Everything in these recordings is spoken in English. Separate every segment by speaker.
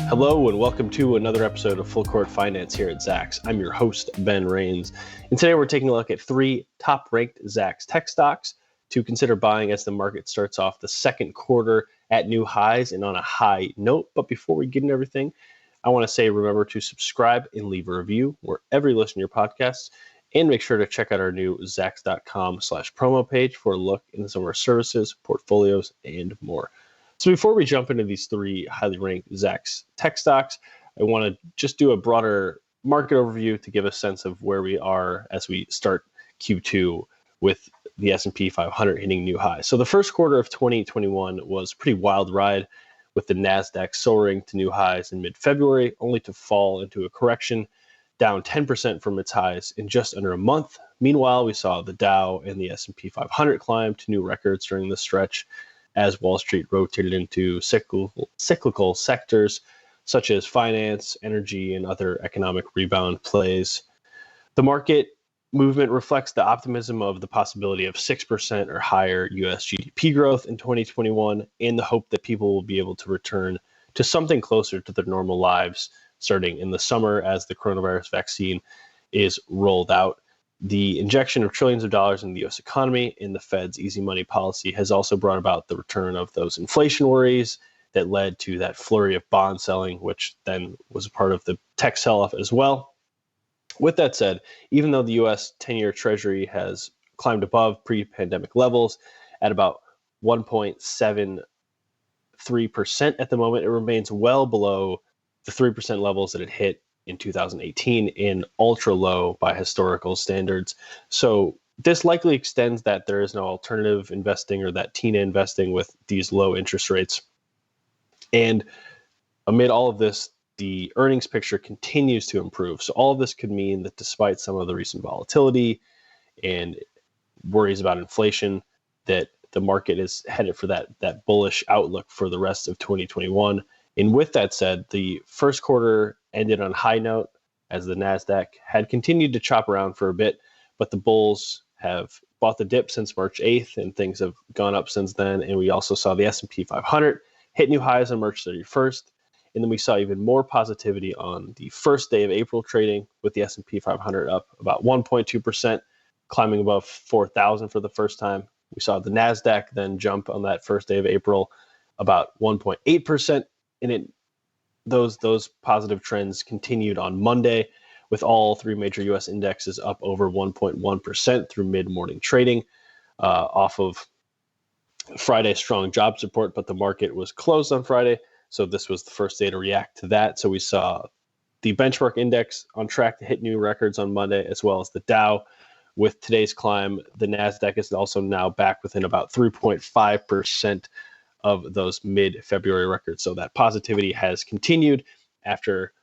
Speaker 1: Hello and welcome to another episode of Full Court Finance here at Zacks. I'm your host, Ben Rains. And today we're taking a look at three top-ranked Zacks tech stocks to consider buying as the market starts off the second quarter at new highs and on a high note. But before we get into everything, I want to say remember to subscribe and leave a review wherever you listen to your podcasts. And make sure to check out our new Zacks.com/promo page for a look into some of our services, portfolios, and more. So before we jump into these three highly ranked Zacks tech stocks, I want to just do a broader market overview to give a sense of where we are as we start Q2 with the S&P 500 hitting new highs. So the first quarter of 2021 was a pretty wild ride with the Nasdaq soaring to new highs in mid-February, only to fall into a correction, down 10% from its highs in just under a month. Meanwhile, we saw the Dow and the S&P 500 climb to new records during this stretch, as Wall Street rotated into cyclical sectors such as finance, energy, and other economic rebound plays. The market movement reflects the optimism of the possibility of 6% or higher US GDP growth in 2021 and the hope that people will be able to return to something closer to their normal lives starting in the summer as the coronavirus vaccine is rolled out. The injection of trillions of dollars in the U.S. economy and the Fed's easy money policy has also brought about the return of those inflation worries that led to that flurry of bond selling, which then was a part of the tech sell-off as well. With that said, even though the U.S. 10-year Treasury has climbed above pre-pandemic levels at about 1.73% at the moment, it remains well below the 3% levels that it hit in 2018 in ultra low by historical standards. So this likely extends that there is no alternative investing or that TINA investing with these low interest rates. And amid all of this, the earnings picture continues to improve. So all of this could mean that despite some of the recent volatility and worries about inflation, that the market is headed for that bullish outlook for the rest of 2021. And with that said, the first quarter ended on a high note as the Nasdaq had continued to chop around for a bit, but the bulls have bought the dip since March 8th and things have gone up since then. And we also saw the S&P 500 hit new highs on March 31st. And then we saw even more positivity on the first day of April trading with the S&P 500 up about 1.2%, climbing above 4,000 for the first time. We saw the Nasdaq then jump on that first day of April about 1.8%. And those positive trends continued on Monday, with all three major U.S. indexes up over 1.1% through mid-morning trading off of Friday's strong jobs report, but the market was closed on Friday, so this was the first day to react to that. So we saw the benchmark index on track to hit new records on Monday, as well as the Dow. With today's climb, the Nasdaq is also now back within about 3.5% of those mid-February records. So that positivity has continued after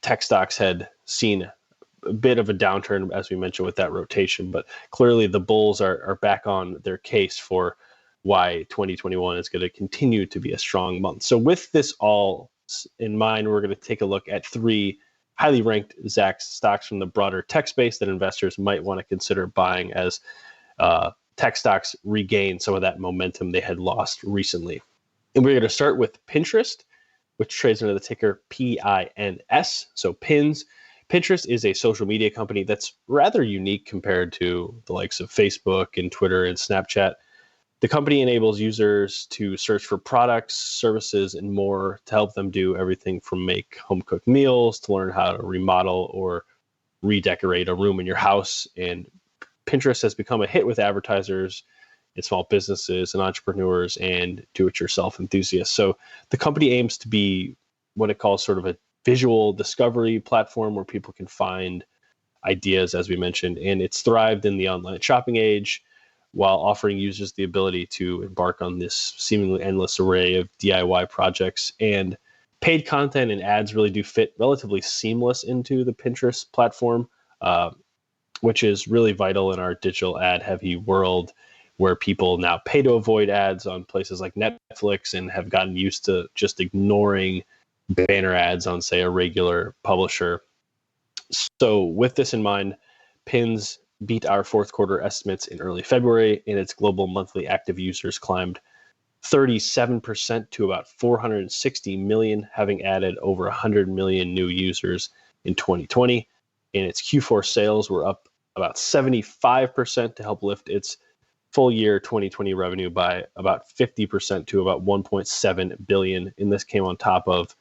Speaker 1: tech stocks had seen a bit of a downturn, as we mentioned, with that rotation. But clearly the bulls are back on their case for why 2021 is going to continue to be a strong month. So with this all in mind, we're going to take a look at three highly ranked Zacks stocks from the broader tech space that investors might want to consider buying as tech stocks regain some of that momentum they had lost recently. And we're going to start with Pinterest, which trades under the ticker PINS. So PINS. Pinterest is a social media company that's rather unique compared to the likes of Facebook and Twitter and Snapchat. The company enables users to search for products, services, and more to help them do everything from make home-cooked meals to learn how to remodel or redecorate a room in your house. And Pinterest has become a hit with advertisers and small businesses and entrepreneurs and do-it-yourself enthusiasts. So the company aims to be what it calls sort of a visual discovery platform where people can find ideas, as we mentioned, and it's thrived in the online shopping age while offering users the ability to embark on this seemingly endless array of DIY projects. And paid content and ads really do fit relatively seamless into the Pinterest platform, which is really vital in our digital ad heavy world where people now pay to avoid ads on places like Netflix and have gotten used to just ignoring banner ads on, say, a regular publisher. So with this in mind, Pins beat our fourth quarter estimates in early February, and its global monthly active users climbed 37% to about 460 million, having added over 100 million new users in 2020. And its Q4 sales were up about 75% to help lift its full year 2020 revenue by about 50% to about 1.7 billion. And this came on top of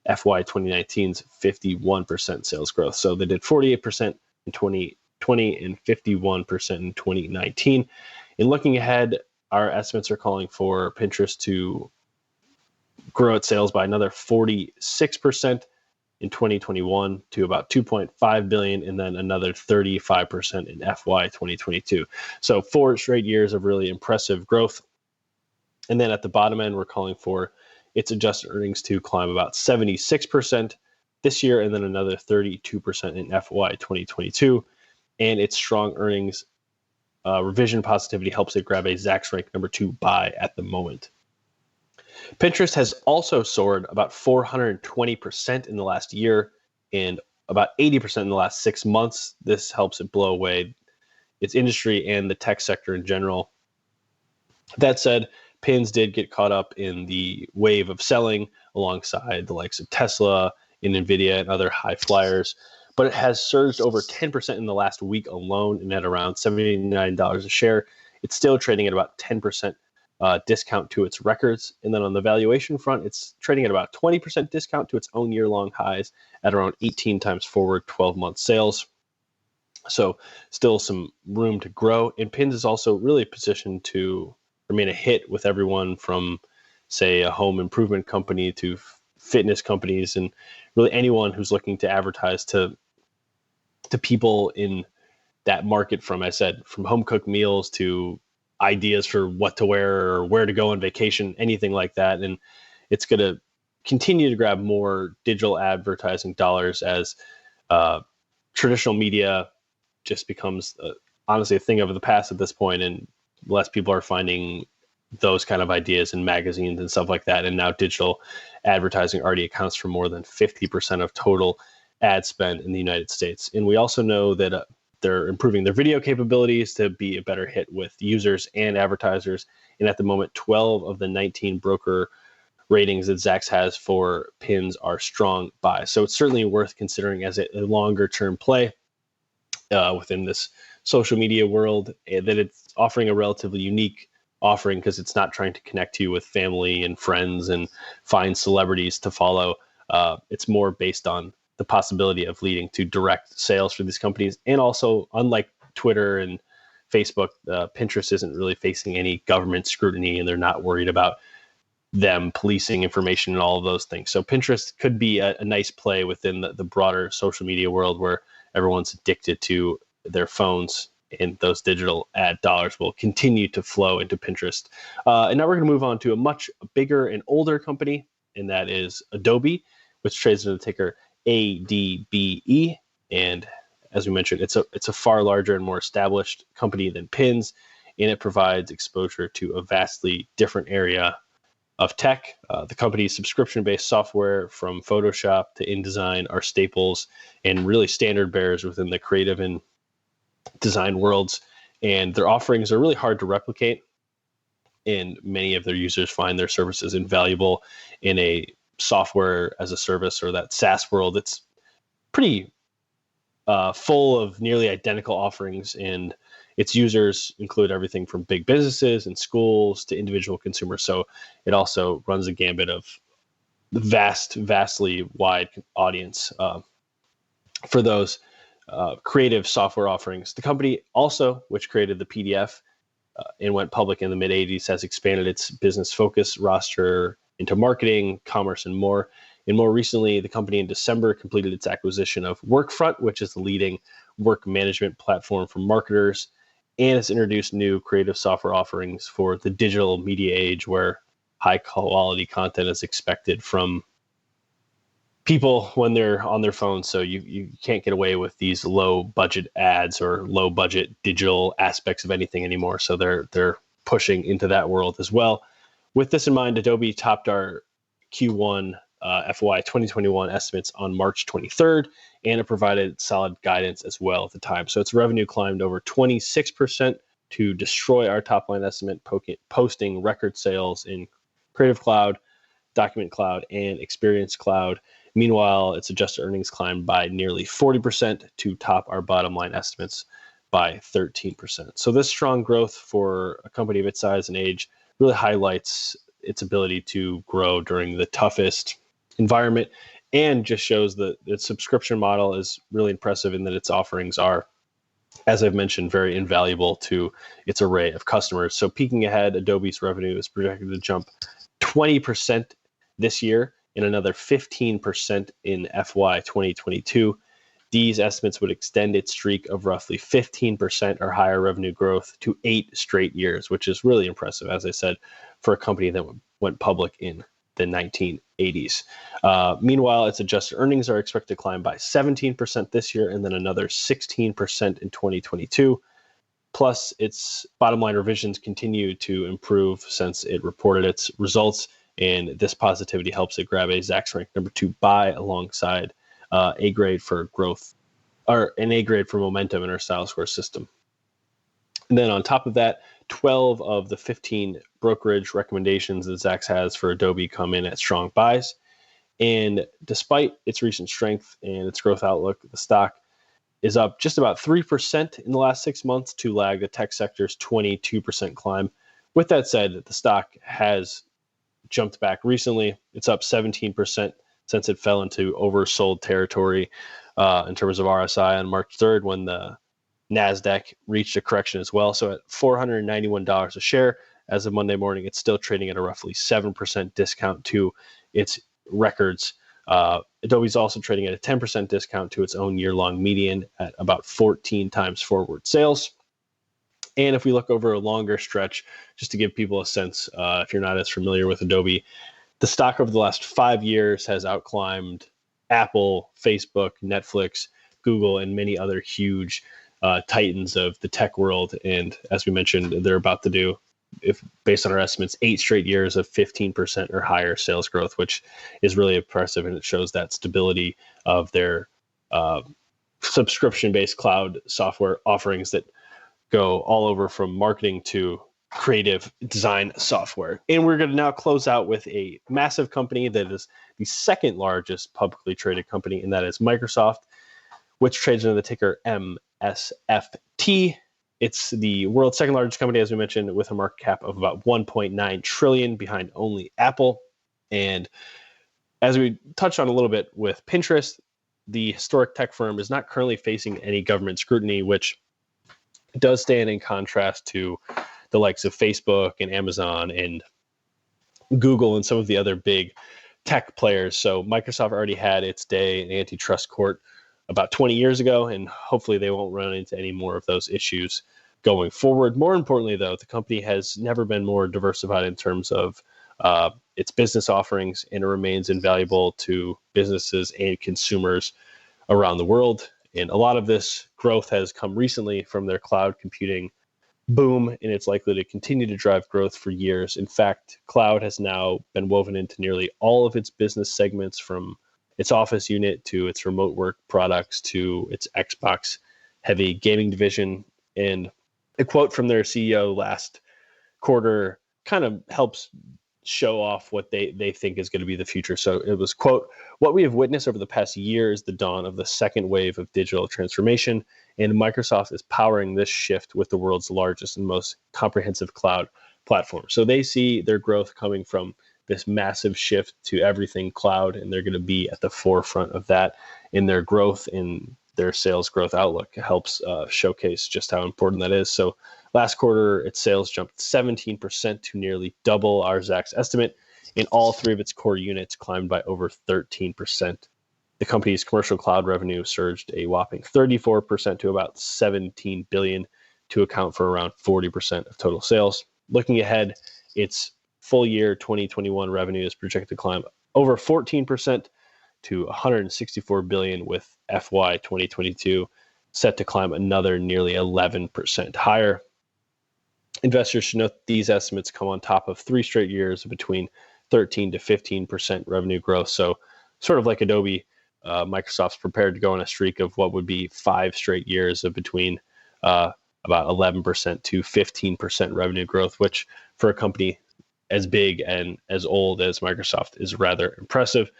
Speaker 1: FY 2019's 51% sales growth. So they did 48% in 2020 and 51% in 2019. And looking ahead, our estimates are calling for Pinterest to grow its sales by another 46% in 2021 to about 2.5 billion, and then another 35% in FY 2022. So 4 straight years of really impressive growth. And then at the bottom end, we're calling for its adjusted earnings to climb about 76% this year, and then another 32% in FY 2022. And its strong earnings revision positivity helps it grab a Zacks rank number 2 buy at the moment. Pinterest has also soared about 420% in the last year and about 80% in the last 6 months. This helps it blow away its industry and the tech sector in general. That said, Pins did get caught up in the wave of selling alongside the likes of Tesla and Nvidia and other high flyers, but it has surged over 10% in the last week alone, and at around $79 a share. It's still trading at about 10% discount to its records. And then on the valuation front, it's trading at about 20% discount to its own year-long highs at around 18 times forward 12-month sales. So still some room to grow. And Pins is also really positioned to remain a hit with everyone from, say, a home improvement company to fitness companies, and really anyone who's looking to advertise to people in that market, from, I said, from home cooked meals to ideas for what to wear or where to go on vacation, anything like that. And it's going to continue to grab more digital advertising dollars as traditional media just becomes honestly a thing of the past at this point, and less people are finding those kind of ideas in magazines and stuff like that. And now digital advertising already accounts for more than 50% of total ad spend in the United States. And we also know that they're improving their video capabilities to be a better hit with users and advertisers. And at the moment, 12 of the 19 broker ratings that Zacks has for Pins are strong buys. So it's certainly worth considering as a longer term play within this social media world, that it's offering a relatively unique offering because it's not trying to connect you with family and friends and find celebrities to follow. It's more based on the possibility of leading to direct sales for these companies. And also, unlike Twitter and Facebook, Pinterest isn't really facing any government scrutiny, and they're not worried about them policing information and all of those things. So Pinterest could be a nice play within the broader social media world where everyone's addicted to their phones, and those digital ad dollars will continue to flow into Pinterest. And now we're going to move on to a much bigger and older company, and that is Adobe, which trades under the ticker ADBE. And as we mentioned, it's a far larger and more established company than Pins, and it provides exposure to a vastly different area of tech. The company's subscription-based software, from Photoshop to InDesign, are staples and really standard bearers within the creative and design worlds. And their offerings are really hard to replicate, and many of their users find their services invaluable in a software as a service or that SaaS world. It's pretty full of nearly identical offerings, and its users include everything from big businesses and schools to individual consumers. So it also runs a gambit of vastly wide audience for those creative software offerings. The company also, which created the PDF and went public in the mid-'80s, has expanded its business focus roster into marketing, commerce, and more. And more recently, the company in December completed its acquisition of Workfront, which is the leading work management platform for marketers, and has introduced new creative software offerings for the digital media age, where high quality content is expected from people when they're on their phones. So you can't get away with these low budget ads or low budget digital aspects of anything anymore. So they're pushing into that world as well. With this in mind, Adobe topped our Q1 FY 2021 estimates on March 23rd, and it provided solid guidance as well at the time. So its revenue climbed over 26% to destroy our top line estimate, posting record sales in Creative Cloud, Document Cloud, and Experience Cloud. Meanwhile, its adjusted earnings climbed by nearly 40% to top our bottom line estimates by 13%. So this strong growth for a company of its size and age really highlights its ability to grow during the toughest environment, and just shows that its subscription model is really impressive in that its offerings are, as I've mentioned, very invaluable to its array of customers. So peeking ahead, Adobe's revenue is projected to jump 20% this year and another 15% in FY 2022. These estimates would extend its streak of roughly 15% or higher revenue growth to 8 straight years, which is really impressive, as I said, for a company that went public in the 1980s. Meanwhile, its adjusted earnings are expected to climb by 17% this year and then another 16% in 2022. Plus, its bottom line revisions continue to improve since it reported its results, and this positivity helps it grab a Zacks rank number 2 buy alongside A grade for growth, or an A grade for momentum in our style score system. And then on top of that, 12 of the 15 brokerage recommendations that Zacks has for Adobe come in at strong buys. And despite its recent strength and its growth outlook, the stock is up just about 3% in the last 6 months to lag the tech sector's 22% climb. With that said, the stock has jumped back recently. It's up 17% since it fell into oversold territory in terms of RSI on March 3rd when the Nasdaq reached a correction as well. So at $491 a share as of Monday morning, it's still trading at a roughly 7% discount to its records. Adobe's also trading at a 10% discount to its own year-long median at about 14 times forward sales. And if we look over a longer stretch, just to give people a sense, if you're not as familiar with Adobe, the stock over the last 5 years has outclimbed Apple, Facebook, Netflix, Google, and many other huge titans of the tech world. And as we mentioned, they're about to do, if based on our estimates, 8 straight years of 15% or higher sales growth, which is really impressive. And it shows that stability of their subscription-based cloud software offerings that go all over from marketing to creative design software. And we're going to now close out with a massive company that is the second largest publicly traded company, and that is Microsoft, which trades under the ticker MSFT. It's the world's second largest company, as we mentioned, with a market cap of about 1.9 trillion, behind only Apple. And as we touched on a little bit with Pinterest, the historic tech firm is not currently facing any government scrutiny, which does stand in contrast to the likes of Facebook and Amazon and Google and some of the other big tech players. So Microsoft already had its day in antitrust court about 20 years ago, and hopefully they won't run into any more of those issues going forward. More importantly, though, the company has never been more diversified in terms of its business offerings, and it remains invaluable to businesses and consumers around the world. And a lot of this growth has come recently from their cloud computing boom, and it's likely to continue to drive growth for years. In fact, cloud has now been woven into nearly all of its business segments, from its office unit to its remote work products to its Xbox heavy gaming division. And a quote from their CEO last quarter kind of helps show off what they think is going to be the future. So it was, quote, "What we have witnessed over the past year is the dawn of the second wave of digital transformation, and Microsoft is powering this shift with the world's largest and most comprehensive cloud platform." So they see their growth coming from this massive shift to everything cloud, and they're going to be at the forefront of that in their growth. In their sales growth outlook helps showcase just how important that is. So last quarter, its sales jumped 17% to nearly double our Zacks estimate, and all 3 of its core units climbed by over 13%. The company's commercial cloud revenue surged a whopping 34% to about $17 billion, to account for around 40% of total sales. Looking ahead, its full year 2021 revenue is projected to climb over 14% to $164 billion, with FY 2022 set to climb another nearly 11% higher. Investors should note these estimates come on top of 3 straight years of between 13 to 15% revenue growth. So sort of like Adobe, Microsoft's prepared to go on a streak of what would be 5 straight years of between about 11% to 15% revenue growth, which for a company as big and as old as Microsoft is rather impressive.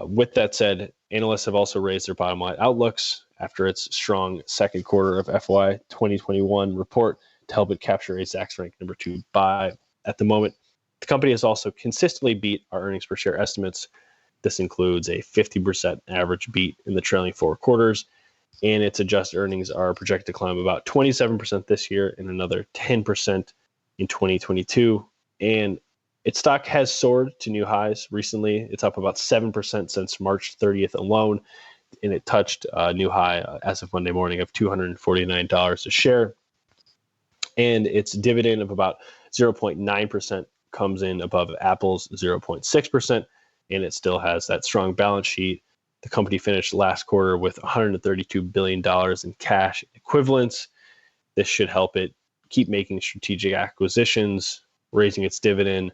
Speaker 1: With that said, analysts have also raised their bottom line outlooks after its strong second quarter of FY 2021 report to help it capture a Zacks rank number 2 buy at the moment. The company has also consistently beat our earnings per share estimates. This includes a 50% average beat in the trailing 4 quarters, and its adjusted earnings are projected to climb about 27% this year and another 10% in 2022. And its stock has soared to new highs recently. It's up about 7% since March 30th alone, and it touched a new high as of Monday morning of $249 a share. And its dividend of about 0.9% comes in above Apple's 0.6%, and it still has that strong balance sheet. The company finished last quarter with $132 billion in cash equivalents. This should help it keep making strategic acquisitions, raising its dividend,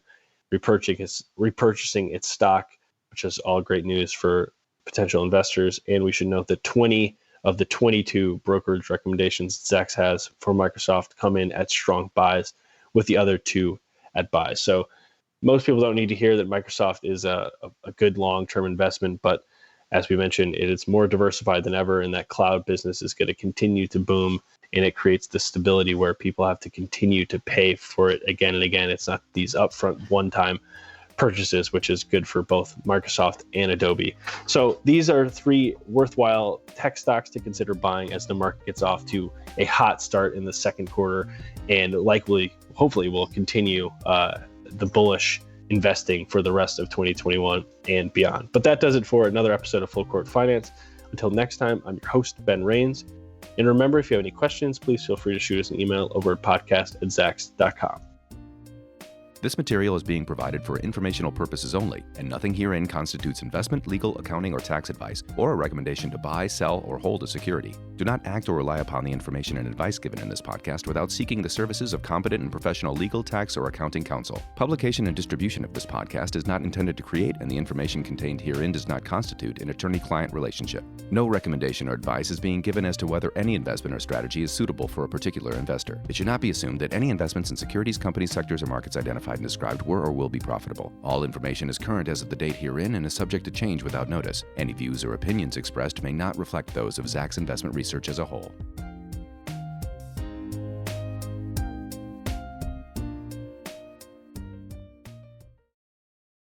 Speaker 1: repurchasing its stock, which is all great news for potential investors. And we should note that 20 of the 22 brokerage recommendations Zacks has for Microsoft come in at strong buys, with the other 2 at buys. So most people don't need to hear that Microsoft is a good long-term investment, but as we mentioned, it is more diversified than ever, and that cloud business is going to continue to boom, and it creates the stability where people have to continue to pay for it again and again. It's not these upfront one-time purchases, which is good for both Microsoft and Adobe. So these are 3 worthwhile tech stocks to consider buying as the market gets off to a hot start in the second quarter, and hopefully will continue the bullish investing for the rest of 2021 and beyond. But that does it for another episode of Full Court Finance. Until next time, I'm your host, Ben Rains. And remember, if you have any questions, please feel free to shoot us an email over at podcast@zacks.com.
Speaker 2: This material is being provided for informational purposes only, and nothing herein constitutes investment, legal, accounting, or tax advice, or a recommendation to buy, sell, or hold a security. Do not act or rely upon the information and advice given in this podcast without seeking the services of competent and professional legal, tax, or accounting counsel. Publication and distribution of this podcast is not intended to create, and the information contained herein does not constitute an attorney-client relationship. No recommendation or advice is being given as to whether any investment or strategy is suitable for a particular investor. It should not be assumed that any investments in securities, companies, sectors, or markets identified and described were or will be profitable. All information is current as of the date herein and is subject to change without notice. Any views or opinions expressed may not reflect those of Zacks Investment Research as a whole.